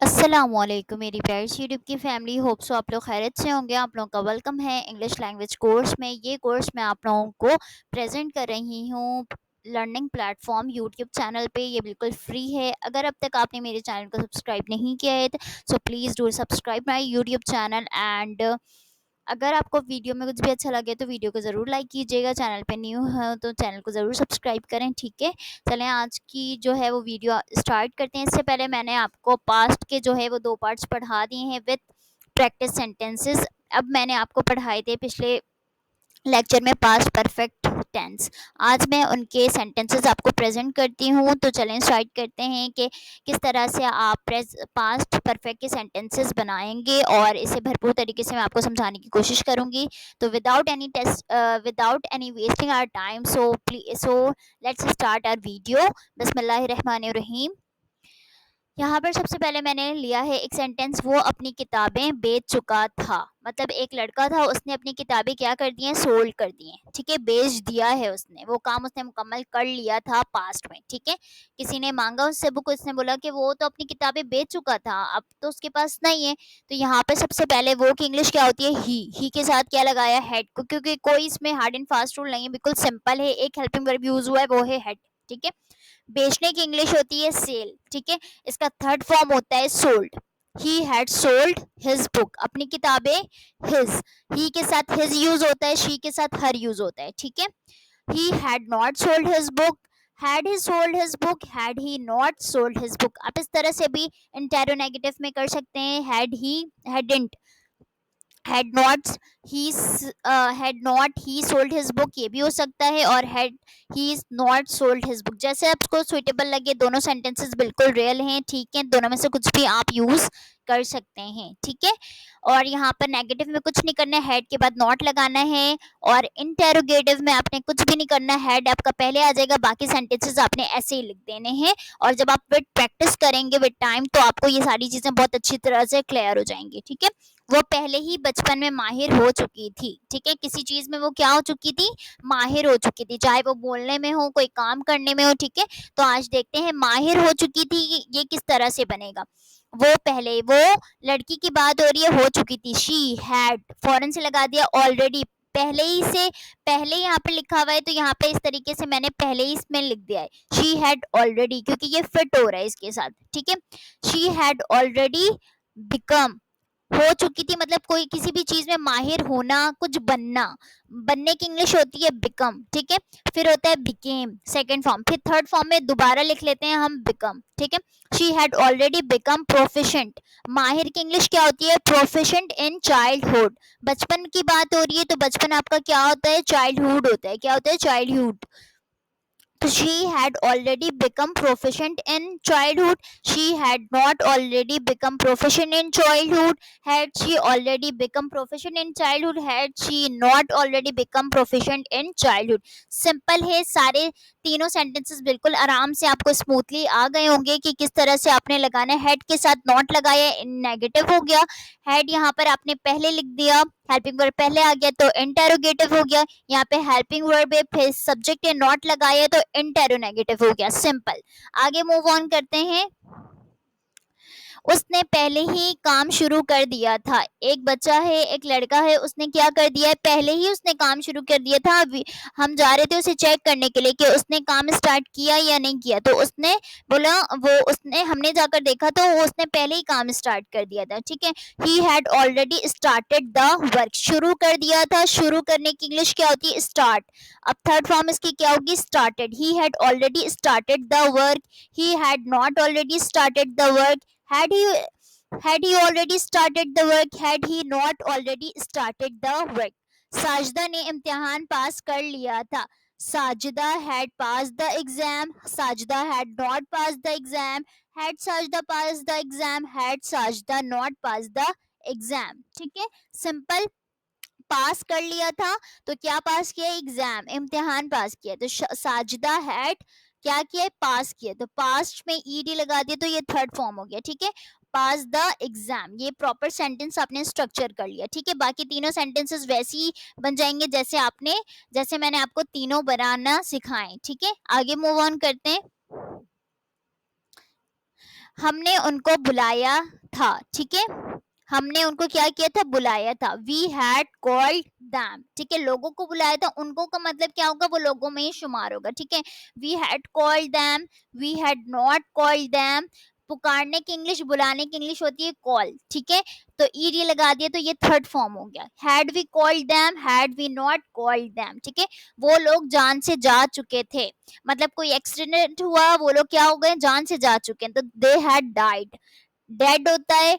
अस्सलामुअलैकुम मेरी प्यारी यूट्यूब की फैमिली। होप सो आप लोग खैरियत से होंगे। आप लोगों का वेलकम है इंग्लिश लैंग्वेज कोर्स में। ये कोर्स मैं आप लोगों को प्रेजेंट कर रही हूँ लर्निंग प्लेटफॉर्म यूट्यूब चैनल पे। ये बिल्कुल फ्री है। अगर अब तक आपने मेरे चैनल को सब्सक्राइब नहीं किया है so please do subscribe my YouTube channel. And अगर आपको वीडियो में कुछ भी अच्छा लगे तो वीडियो को ज़रूर लाइक कीजिएगा। चैनल पे न्यू है तो चैनल को ज़रूर सब्सक्राइब करें, ठीक है। चलें आज की जो है वो वीडियो स्टार्ट करते हैं। इससे पहले मैंने आपको पास्ट के जो है वो 2 पार्ट्स पढ़ा दिए हैं विद प्रैक्टिस सेंटेंसेस। अब मैंने आपको पढ़ाए थे पिछले लेक्चर में पास्ट परफेक्ट टेंस। आज मैं उनके सेंटेंसेस आपको प्रेजेंट करती हूँ। तो चलें स्टार्ट करते हैं कि किस तरह से आप पास्ट परफेक्ट के सेंटेंसेस बनाएंगे, और इसे भरपूर तरीके से मैं आपको समझाने की कोशिश करूँगी। तो without any wasting our time so let's start our video. बिस्मिल्लाहिर्रहमानिर्रहीम। यहाँ पर सबसे पहले मैंने लिया है एक सेंटेंस, वो अपनी किताबें बेच चुका था। मतलब एक लड़का था, उसने अपनी किताबें क्या कर दी हैं, सोल्ड कर दी हैं, ठीक है, बेच दिया है उसने। वो काम उसने मुकम्मल कर लिया था पास्ट में, ठीक है। किसी ने मांगा उससे बुक, उसने बोला कि वो तो अपनी किताबें बेच चुका था, अब तो उसके पास नहीं है। तो यहाँ पे सबसे पहले वो की इंग्लिश क्या होती है, ही के साथ क्या लगाया, हेड को, क्योंकि कोई इसमें हार्ड एंड फास्ट रूल नहीं है, बिल्कुल सिंपल है। एक हेल्पिंग वर्ब यूज हुआ है, वो है हेड, ठीक है। बेचने की इंग्लिश होती है सेल, ठीक है। इसका थर्ड फॉर्म होता है sold. He had sold his book, अपनी किताबें हिज, ही के साथ हिज यूज होता है, शी के साथ हर यूज होता है, ठीक है। He had not sold his book, had he sold his book, had he not sold his book. आप इस तरह से भी इंटेरोनेगेटिव में कर सकते हैं, had he, hadn't, had not he sold his book, ये भी हो सकता है, और had he not sold his book, जैसे आपको सुइटेबल लगे। दोनों सेंटेंसेस बिल्कुल रियल हैं, ठीक है। दोनों में से कुछ भी आप यूज कर सकते हैं, ठीक है। और यहाँ पर नेगेटिव में कुछ नहीं करना है, हेड के बाद नॉट लगाना है। और इंटेरोगेटिव में आपने कुछ भी नहीं करना, हेड आपका पहले आ जाएगा, बाकी सेंटेंसेस आपने ऐसे ही लिख देने हैं। और जब आप विद प्रैक्टिस करेंगे विद टाइम, तो आपको ये सारी चीजें बहुत अच्छी तरह से क्लियर हो जाएंगी, ठीक है। वो पहले ही बचपन में माहिर हो चुकी थी, ठीक है। किसी चीज में वो क्या हो चुकी थी, माहिर हो चुकी थी, चाहे वो बोलने में हो, कोई काम करने में हो, ठीक है। तो आज देखते हैं माहिर हो चुकी थी ये किस तरह से बनेगा। वो पहले, वो लड़की की बात हो रही है, हो चुकी थी, शी हैड, फौरन से लगा दिया ऑलरेडी, पहले ही से, पहले यहाँ पे लिखा हुआ है, तो यहाँ पे इस तरीके से मैंने पहले ही इसमें लिख दिया है, शी हैड ऑलरेडी, क्योंकि ये फिट हो रहा है इसके साथ, ठीक है। शी हैड ऑलरेडी बिकम, हो चुकी थी, मतलब कोई किसी भी चीज में माहिर होना, कुछ बनना, बनने की इंग्लिश होती है बिकम, ठीक है। फिर होता है बिकेम, सेकंड फॉर्म। फिर थर्ड फॉर्म में दोबारा लिख लेते हैं हम बिकम, ठीक है। She had already become proficient, माहिर की इंग्लिश क्या होती है, प्रोफिशिएंट इन चाइल्डहुड। बचपन की बात हो रही है, तो बचपन आपका क्या होता है, चाइल्डहुड होता है। क्या होता है, childhood. So she had already become proficient in childhood. She had not already become proficient in childhood. Had she already become proficient in childhood? Had she not already become proficient in childhood? Simple है, सारे तीनों sentences बिल्कुल आराम से आपको smoothly आ गए होंगे कि किस तरह से आपने लगाना है। हेड के साथ नॉट लगाया, नेगेटिव हो गया। हेड यहाँ पर आपने पहले लिख दिया, हेल्पिंग वर्ब पहले आ गया तो इंटेरोगेटिव हो गया। यहाँ पे हेल्पिंग वर्ब है, फिर सब्जेक्ट है, नॉट लगाया तो इंटेरोनेगेटिव हो गया। सिंपल। आगे मूव ऑन करते हैं। उसने पहले ही काम शुरू कर दिया था। एक बच्चा है, एक लड़का है, उसने क्या कर दिया है, पहले ही उसने काम शुरू कर दिया था। हम जा रहे थे उसे चेक करने के लिए कि उसने काम स्टार्ट किया या नहीं किया, तो उसने बोला, वो उसने, हमने जाकर देखा तो वो उसने पहले ही काम स्टार्ट कर दिया था, ठीक है। He had already started the work, शुरू कर दिया था। शुरू करने की इंग्लिश क्या होती है, स्टार्ट। अब थर्ड फॉर्म इसकी क्या होगी, started. He had already started the work, he had not already started the work, had he had he already started the work, had he not already started the work। Sajida ने इम्तिहान पास कर लिया था। Sajida had passed the exam, Sajida had not passed the exam, had Sajida passed the exam, had Sajida not passed the exam, ठीक है। Simple. पास कर लिया था, तो क्या पास किया, एग्जाम, इम्तिहान पास किया। तो साजिदा हैड क्या किया, पास किया, तो पास्ट में ईडी लगा दिया, तो ये थर्ड फॉर्म हो गया, ठीक है। पास द एग्जाम, ये प्रॉपर सेंटेंस आपने स्ट्रक्चर कर लिया, ठीक है। बाकी तीनों सेंटेंसेस वैसे ही बन जाएंगे जैसे मैंने आपको तीनों बनाना सिखाए, ठीक है। आगे मूव ऑन करते हैं। हमने उनको बुलाया था, ठीक है, हमने उनको क्या किया था, बुलाया था। वी हैड कॉल्ड दैम, ठीक है, लोगों को बुलाया था, उनको का मतलब क्या होगा, वो लोगों में ही शुमार होगा, ठीक है। We had called them, we had not called them. पुकारने की इंग्लिश, बुलाने की इंग्लिश होती है कॉल, ठीक है, तो ईडी लगा दिया तो ये थर्ड फॉर्म हो गया। Had we called them, had we not called them, ठीक है, वो लोग जान से जा चुके थे, मतलब कोई एक्सीडेंट हुआ, वो लोग क्या हो गए, जान से जा चुके हैं, तो दे हैड डाइड। डेड होता है,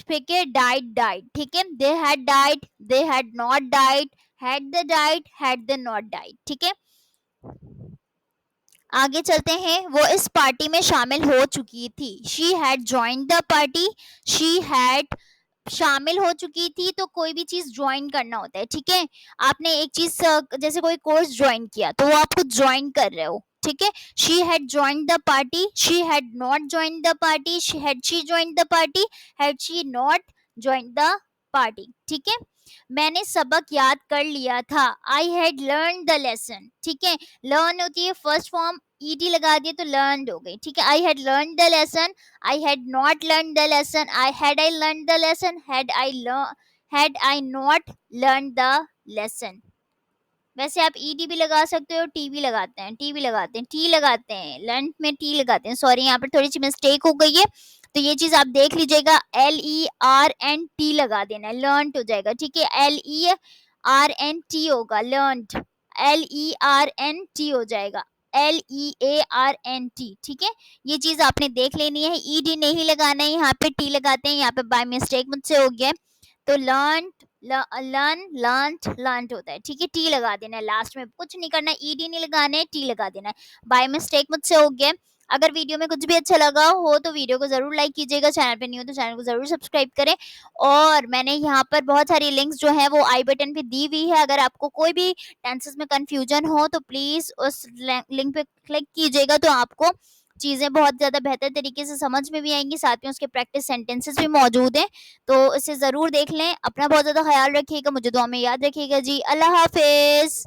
ठीक है, डाइड डाइड, ठीक है, they had died, they had not died, had they died, had they not died, ठीक है। आगे चलते हैं, वो इस पार्टी में शामिल हो चुकी थी। She had joined the party, she had, शामिल हो चुकी थी, तो कोई भी चीज ज्वाइन करना होता है, ठीक है। आपने एक चीज जैसे कोई कोर्स ज्वाइन किया तो वो आप कुछ ज्वाइन कर रहे हो, ठीक है। She had joined the party, she had not joined the party, had she joined the party, had she not joined the party, ठीक है। मैंने सबक याद कर लिया था, I had learn the lesson, ठीक है, लर्न होती है फर्स्ट फॉर्म, ईडी लगा दिए तो लर्न हो गई, ठीक है। I had learn the lesson, I had not learned the lesson. I learned the lesson. Had I not learned the lesson. वैसे आप ईडी भी लगा सकते हो, टी भी लगाते हैं, टी भी लगाते हैं, टी लगाते हैं, लर्न में टी लगाते हैं, सॉरी यहाँ पर थोड़ी सी मिस्टेक हो गई है, तो ये चीज आप देख लीजिएगा, LERNT लगा देना, लर्न हो जाएगा, ठीक है, LERNT होगा, लर्न, LERNT हो जाएगा, LEARNT, ठीक है। ये चीज आपने देख लेनी है, ईडी नहीं लगाना है, यहाँ पे टी लगाते हैं, यहाँ पे बाय मिस्टेक मुझसे हो गया, तो लर्न, लर्न होता है, ठीक है, टी लगा देना है लास्ट में, कुछ नहीं करना, ईडी नहीं लगाना है, टी लगा देना है, बाय मिस्टेक मुझसे हो गया। अगर वीडियो में कुछ भी अच्छा लगा हो तो वीडियो को जरूर लाइक कीजिएगा, चैनल पे नहीं हो तो चैनल को जरूर सब्सक्राइब करें, और मैंने यहाँ पर बहुत सारी लिंक्स जो है वो आई बटन पे दी हुई है, अगर आपको कोई भी टेंसेस में कंफ्यूजन हो तो प्लीज उस लिंक पे क्लिक कीजिएगा, तो आपको चीजें बहुत ज्यादा बेहतर तरीके से समझ में भी आएंगी, साथ में उसके प्रैक्टिस सेंटेंसेस भी मौजूद हैं, तो इसे जरूर देख लें। अपना बहुत ज्यादा ख्याल रखिएगा, मुझे दुआ में याद रखिएगा जी। अल्लाह हाफिज।